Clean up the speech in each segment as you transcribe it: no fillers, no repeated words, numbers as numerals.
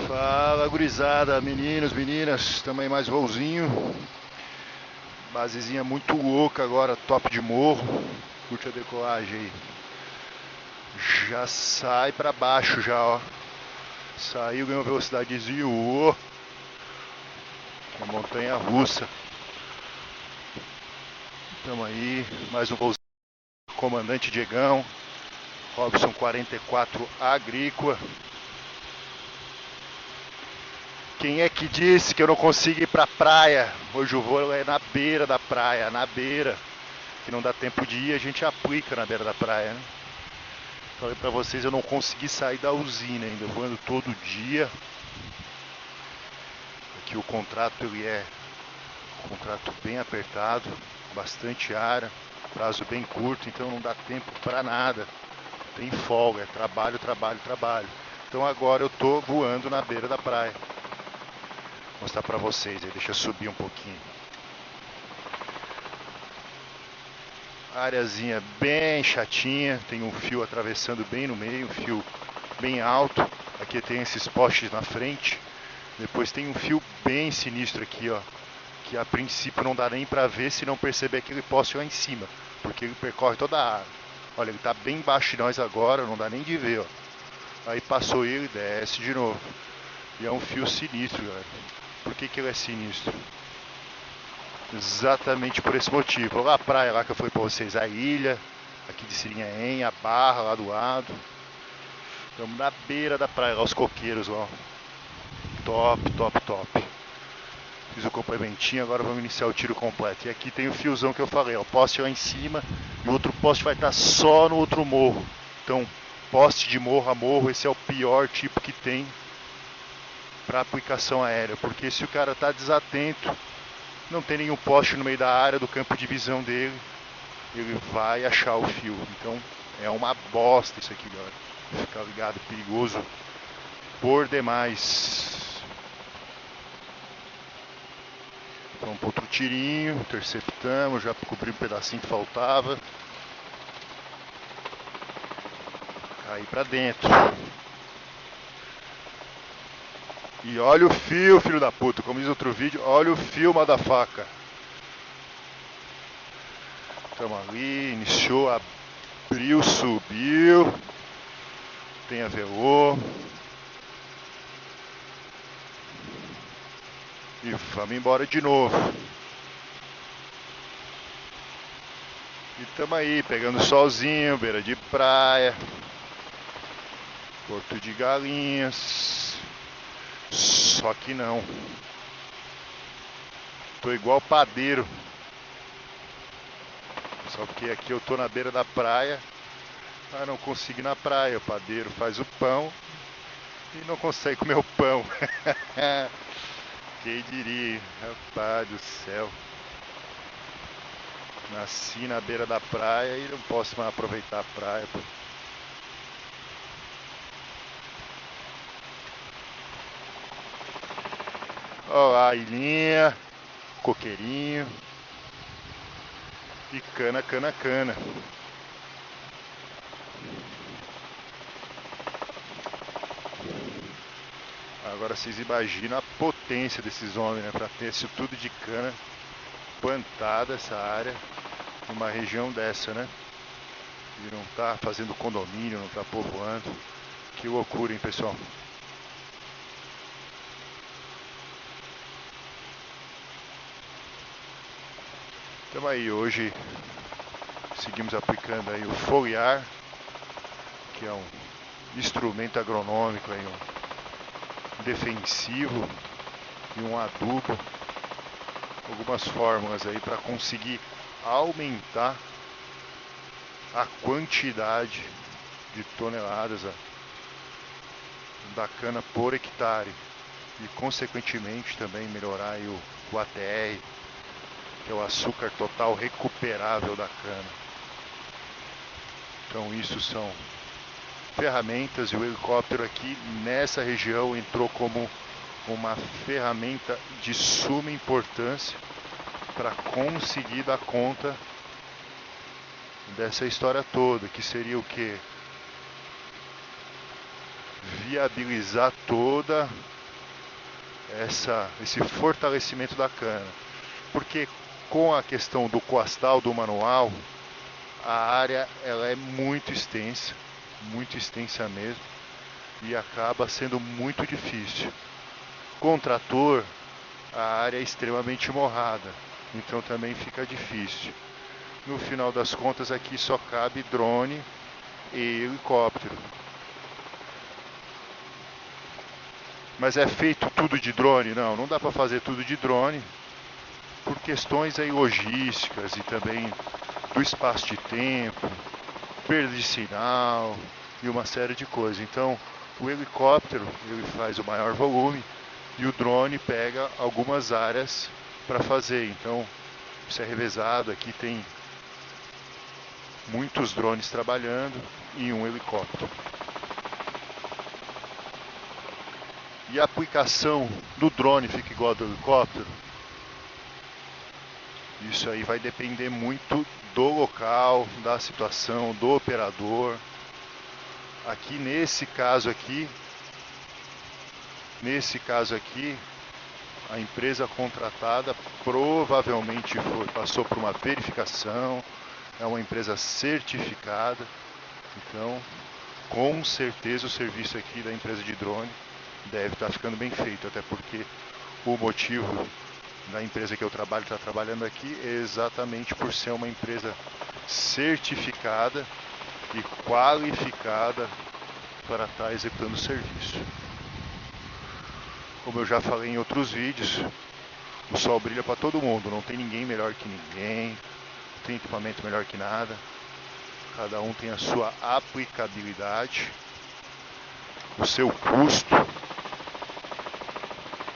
Fala, gurizada, meninos, meninas, também mais voozinho. Basezinha muito louca agora, top de morro. Curte a decolagem aí. Já sai pra baixo já, ó. Saiu, ganhou velocidadezinho, ó. Uma montanha russa. Tamo aí, mais um voozinho. Comandante Diegão. Robson 44 Agrícola. Quem é que disse que eu não consigo ir pra praia? Hoje o voo é na beira da praia, na beira. Que não dá tempo de ir, a gente aplica na beira da praia, né? Falei pra vocês, eu não consegui sair da usina ainda, eu vou indo todo dia. Aqui o contrato ele é um contrato bem apertado, bastante área, prazo bem curto, então não dá tempo pra nada. Tem folga, é trabalho, trabalho, trabalho. Então agora eu tô voando na beira da praia. Vou mostrar pra vocês aí, deixa eu subir um pouquinho. Areazinha bem chatinha, tem um fio atravessando bem no meio, um fio bem alto. Aqui tem esses postes na frente. Depois tem um fio bem sinistro aqui, ó, que a princípio não dá nem pra ver se não perceber aquele poste lá em cima, porque ele percorre toda a área. Olha, ele tá bem embaixo de nós agora, não dá nem de ver, ó. Aí passou ele e desce de novo. E é um fio sinistro, galera. Por que ele é sinistro? Exatamente por esse motivo. Olha lá a praia lá que eu falei pra vocês, a ilha, aqui de Sirinhaém, a barra lá do lado. Estamos na beira da praia, lá os coqueiros lá. Top, top, top. Fiz o complementinho, agora vamos iniciar o tiro completo. E aqui tem o fiozão que eu falei, ó, poste lá em cima e o outro poste vai estar só no outro morro. Então, poste de morro a morro, esse é o pior tipo que tem para aplicação aérea, porque se o cara tá desatento, não tem nenhum poste no meio da área do campo de visão dele, ele vai achar o fio. Então é uma bosta isso aqui, galera. Ficar ligado, perigoso por demais. Vamos para outro tirinho, interceptamos, já cobri um pedacinho que faltava. Caí pra dentro. E olha o fio, filho da puta, como diz outro vídeo, olha o fio, motherfucker. Estamos ali, iniciou, abriu, subiu. Tem a VO. E vamos embora de novo. E estamos aí, pegando solzinho, beira de praia. Porto de Galinhas. Só que não. Tô igual padeiro. Só que aqui eu tô na beira da praia. Ah, não consigo ir na praia. O padeiro faz o pão e não consegue comer o pão. Quem diria, rapaz do céu. Nasci na beira da praia e não posso mais aproveitar a praia. Pô. Ó a ilhinha, coqueirinho e cana, cana, cana. Agora vocês imaginam a potência desses homens, né? Pra ter isso tudo de cana plantada, essa área, numa região dessa, né? E não tá fazendo condomínio, não tá povoando. Que loucura, hein, pessoal? Então aí, hoje seguimos aplicando aí o foliar, que é um instrumento agronômico aí, um defensivo e um adubo. Algumas fórmulas aí para conseguir aumentar a quantidade de toneladas da cana por hectare e consequentemente também melhorar aí o ATR, que é o açúcar total recuperável da cana. Então isso são ferramentas, e o helicóptero aqui nessa região entrou como uma ferramenta de suma importância para conseguir dar conta dessa história toda, que seria o que? Viabilizar toda esse fortalecimento da cana. Porque com a questão do coastal, do manual, a área ela é muito extensa mesmo, e acaba sendo muito difícil. Com trator, a área é extremamente morrada, então também fica difícil. No final das contas, aqui só cabe drone e helicóptero. Mas é feito tudo de drone? Não dá para fazer tudo de drone, por questões aí logísticas e também do espaço de tempo, perda de sinal e uma série de coisas. Então, o helicóptero ele faz o maior volume e o drone pega algumas áreas para fazer. Então, isso é revezado. Aqui tem muitos drones trabalhando e um helicóptero. E a aplicação do drone fica igual ao do helicóptero? Isso aí vai depender muito do local, da situação, do operador. Aqui nesse caso aqui, a empresa contratada provavelmente passou por uma verificação, é uma empresa certificada. Então, com certeza o serviço aqui da empresa de drone deve estar ficando bem feito, até porque o motivo da empresa que eu trabalho está trabalhando aqui é exatamente por ser uma empresa certificada e qualificada para estar executando o serviço. Como eu já falei em outros vídeos, o sol brilha para todo mundo, não tem ninguém melhor que ninguém, não tem equipamento melhor que nada, cada um tem a sua aplicabilidade, o seu custo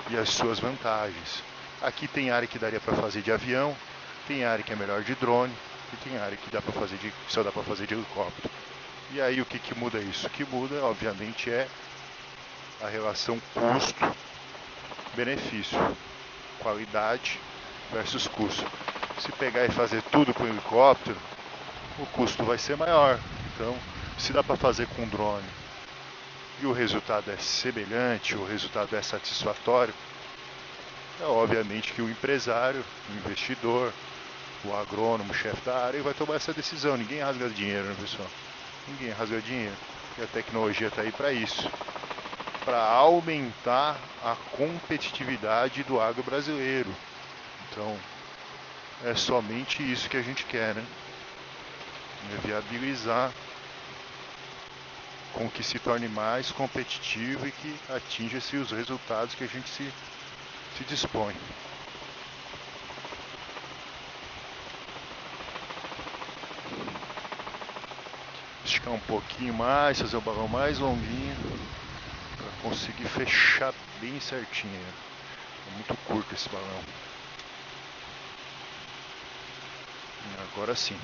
e as suas vantagens. Aqui tem área que daria para fazer de avião, tem área que é melhor de drone e tem área que dá para fazer só dá para fazer de helicóptero. E aí o que muda isso? O que muda, obviamente, é a relação custo-benefício, qualidade versus custo. Se pegar e fazer tudo com helicóptero, o custo vai ser maior. Então, se dá para fazer com drone e o resultado é semelhante, o resultado é satisfatório, é obviamente que o empresário, o investidor, o agrônomo, o chefe da área vai tomar essa decisão. Ninguém rasga dinheiro, né, pessoal? Ninguém rasga dinheiro. E a tecnologia está aí para isso, para aumentar a competitividade do agro brasileiro. Então, é somente isso que a gente quer, né? É viabilizar com que se torne mais competitivo e que atinja-se os resultados que a gente se dispõe. Esticar um pouquinho mais, fazer o balão mais longuinho para conseguir fechar bem certinho. É muito curto esse balão. E agora sim.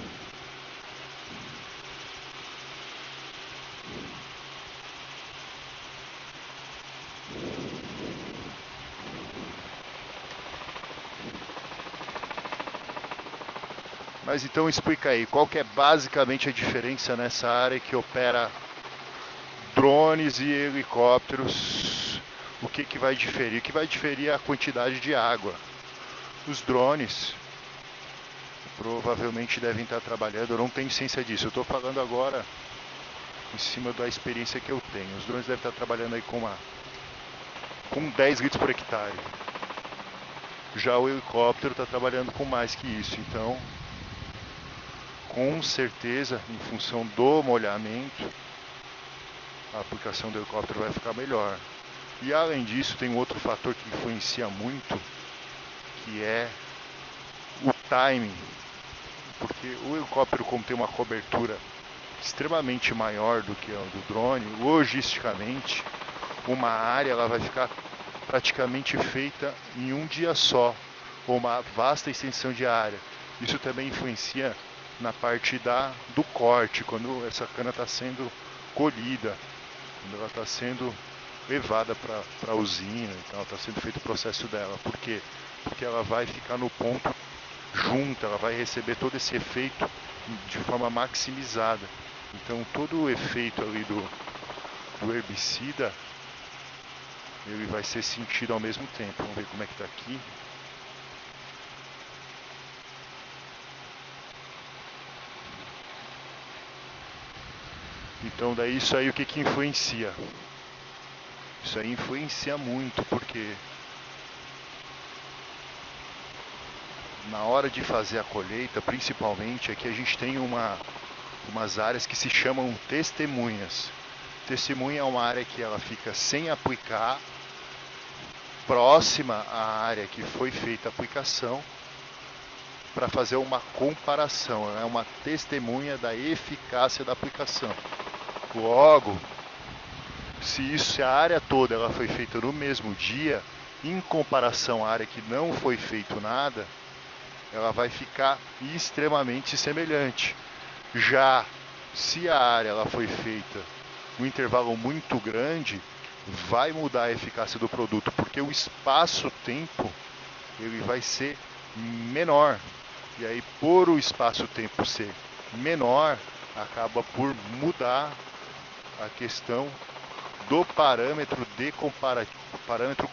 Mas então explica aí, qual que é basicamente a diferença nessa área que opera drones e helicópteros? O que vai diferir? O que vai diferir é a quantidade de água. Os drones provavelmente devem estar trabalhando, eu não tenho ciência disso, eu estou falando agora em cima da experiência que eu tenho. Os drones devem estar trabalhando aí com 10 litros por hectare. Já o helicóptero está trabalhando com mais que isso, então com certeza, em função do molhamento, a aplicação do helicóptero vai ficar melhor. E além disso, tem um outro fator que influencia muito, que é o timing. Porque o helicóptero, como tem uma cobertura extremamente maior do que a do drone, logisticamente, uma área ela vai ficar praticamente feita em um dia só, ou uma vasta extensão de área. Isso também influencia na parte do corte, quando essa cana está sendo colhida, quando ela está sendo levada para a usina, então está sendo feito o processo dela. Por quê? Porque ela vai ficar no ponto junto, ela vai receber todo esse efeito de forma maximizada. Então todo o efeito ali do herbicida ele vai ser sentido ao mesmo tempo. Vamos ver como é que está aqui. Então daí isso aí o que influencia? Isso aí influencia muito, porque na hora de fazer a colheita, principalmente, aqui a gente tem umas áreas que se chamam testemunhas. Testemunha é uma área que ela fica sem aplicar, próxima à área que foi feita a aplicação, para fazer uma comparação. Ela é uma testemunha da eficácia da aplicação. Logo, se a área toda ela foi feita no mesmo dia, em comparação à área que não foi feito nada, ela vai ficar extremamente semelhante. Já se a área ela foi feita num intervalo muito grande, vai mudar a eficácia do produto, porque o espaço-tempo ele vai ser menor. E aí, por o espaço-tempo ser menor, acaba por mudar a questão do parâmetro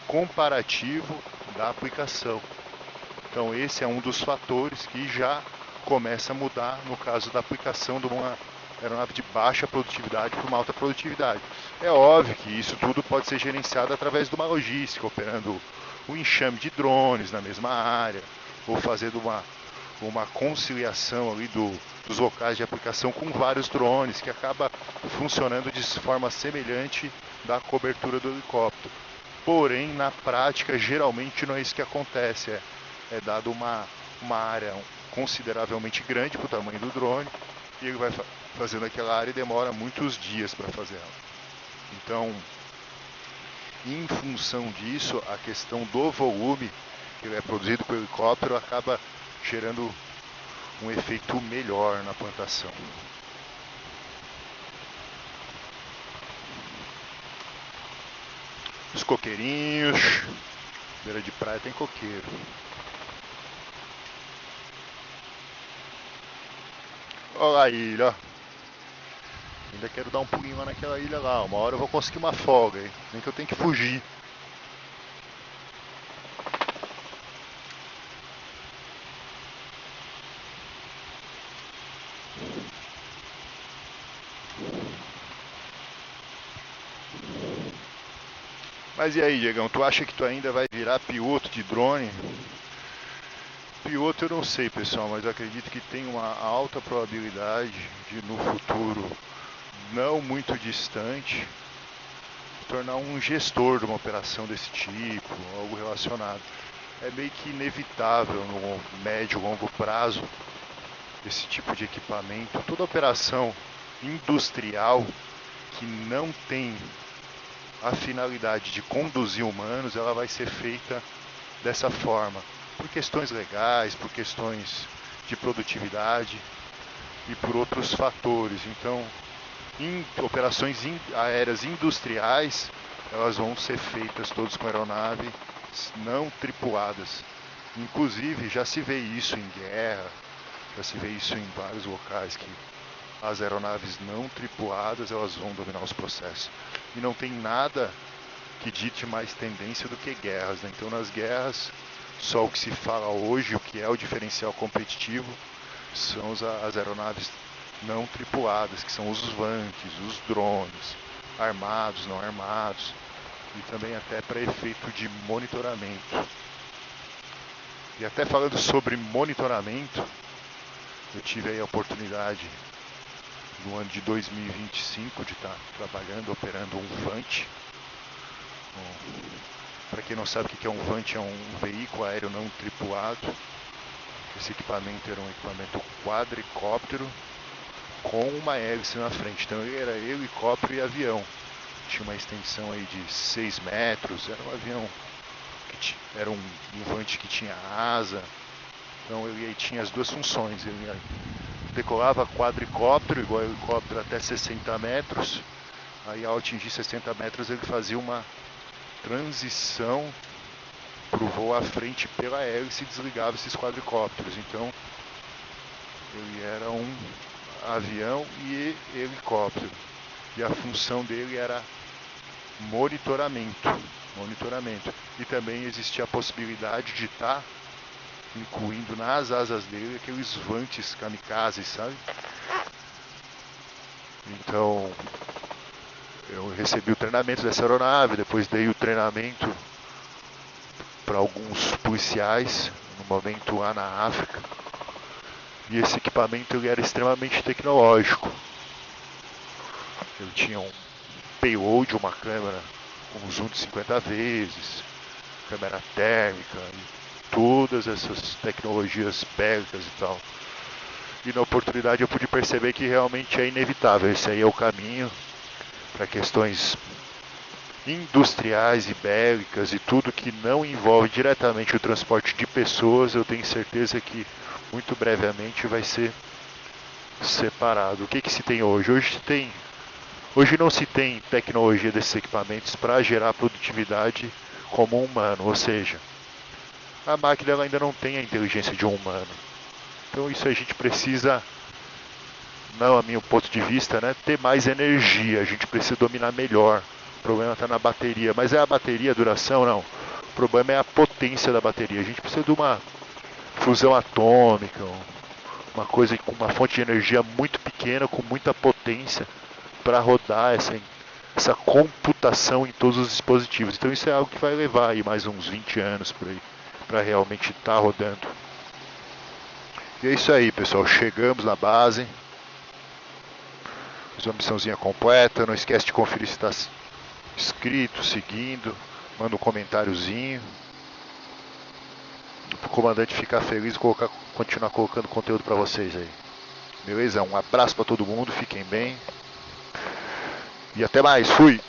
comparativo da aplicação. Então esse é um dos fatores que já começa a mudar no caso da aplicação de uma aeronave de baixa produtividade para uma alta produtividade. É óbvio que isso tudo pode ser gerenciado através de uma logística, operando um enxame de drones na mesma área, ou fazendo uma conciliação ali dos locais de aplicação com vários drones, que acaba funcionando de forma semelhante da cobertura do helicóptero. Porém, na prática, geralmente não é isso que acontece. É dado uma área consideravelmente grande para o tamanho do drone, e ele vai fazendo aquela área e demora muitos dias para fazer ela. Então, em função disso, a questão do volume que é produzido pelo helicóptero acaba gerando um efeito melhor na plantação. Os coqueirinhos, beira de praia tem coqueiro. Olha a ilha, ó. Ainda quero dar um pulinho lá naquela ilha lá. Uma hora eu vou conseguir uma folga aí, nem que eu tenho que fugir. Mas e aí, Diegão, tu acha que tu ainda vai virar piloto de drone? Piloto eu não sei, pessoal, mas eu acredito que tem uma alta probabilidade de no futuro, não muito distante, tornar um gestor de uma operação desse tipo, algo relacionado. É meio que inevitável no médio e longo prazo esse tipo de equipamento. Toda operação industrial que não tem a finalidade de conduzir humanos, ela vai ser feita dessa forma, por questões legais, por questões de produtividade e por outros fatores. Então, em operações aéreas industriais, elas vão ser feitas todas com aeronaves não tripuladas. Inclusive, já se vê isso em guerra, já se vê isso em vários locais que as aeronaves não tripuladas elas vão dominar os processos. E não tem nada que dite mais tendência do que guerras, né? Então nas guerras, só o que se fala hoje, o que é o diferencial competitivo, são as aeronaves não tripuladas, que são os VANCs, os drones, armados, não armados, e também até para efeito de monitoramento. E até falando sobre monitoramento, eu tive aí a oportunidade no ano de 2025 de estar trabalhando, operando um VANT. Para quem não sabe o que é um VANT, é um veículo aéreo não tripulado. Esse equipamento era um equipamento quadricóptero com uma hélice na frente. Então ele era helicóptero e avião. Tinha uma extensão aí de 6 metros. Era um avião, era um VANT que tinha asa. Então ele tinha as duas funções. Ele decolava quadricóptero, igual helicóptero, até 60 metros. Aí ao atingir 60 metros ele fazia uma transição para o voo à frente pela hélice e desligava esses quadricópteros. Então ele era um avião e helicóptero. E a função dele era monitoramento. monitoramento. E também existia a possibilidade de estar incluindo nas asas dele aqueles vantes kamikazes, sabe? Então eu recebi o treinamento dessa aeronave, depois dei o treinamento para alguns policiais no momento lá na África. E esse equipamento ele era extremamente tecnológico. Ele tinha um payload, uma câmera com zoom de 50 vezes, câmera térmica, e todas essas tecnologias bélicas e tal. E na oportunidade eu pude perceber que realmente é inevitável. Esse aí é o caminho para questões industriais e bélicas e tudo que não envolve diretamente o transporte de pessoas. Eu tenho certeza que muito brevemente vai ser separado. O que se tem hoje? Hoje não se tem tecnologia desses equipamentos para gerar produtividade como um humano, ou seja, a máquina ela ainda não tem a inteligência de um humano. Então isso a gente precisa, não a meu ponto de vista, né, ter mais energia, a gente precisa dominar melhor. O problema está na bateria, mas é a bateria, a duração? Não. O problema é a potência da bateria. A gente precisa de uma fusão atômica, uma coisa com uma fonte de energia muito pequena, com muita potência, para rodar essa computação em todos os dispositivos. Então isso é algo que vai levar aí mais uns 20 anos por aí, para realmente estar rodando. E é isso aí, pessoal. Chegamos na base. Fiz uma missãozinha completa. Não esquece de conferir se está inscrito, seguindo. Manda um comentáriozinho. O comandante ficar feliz e continuar colocando conteúdo para vocês aí. Beleza? Um abraço para todo mundo. Fiquem bem. E até mais. Fui!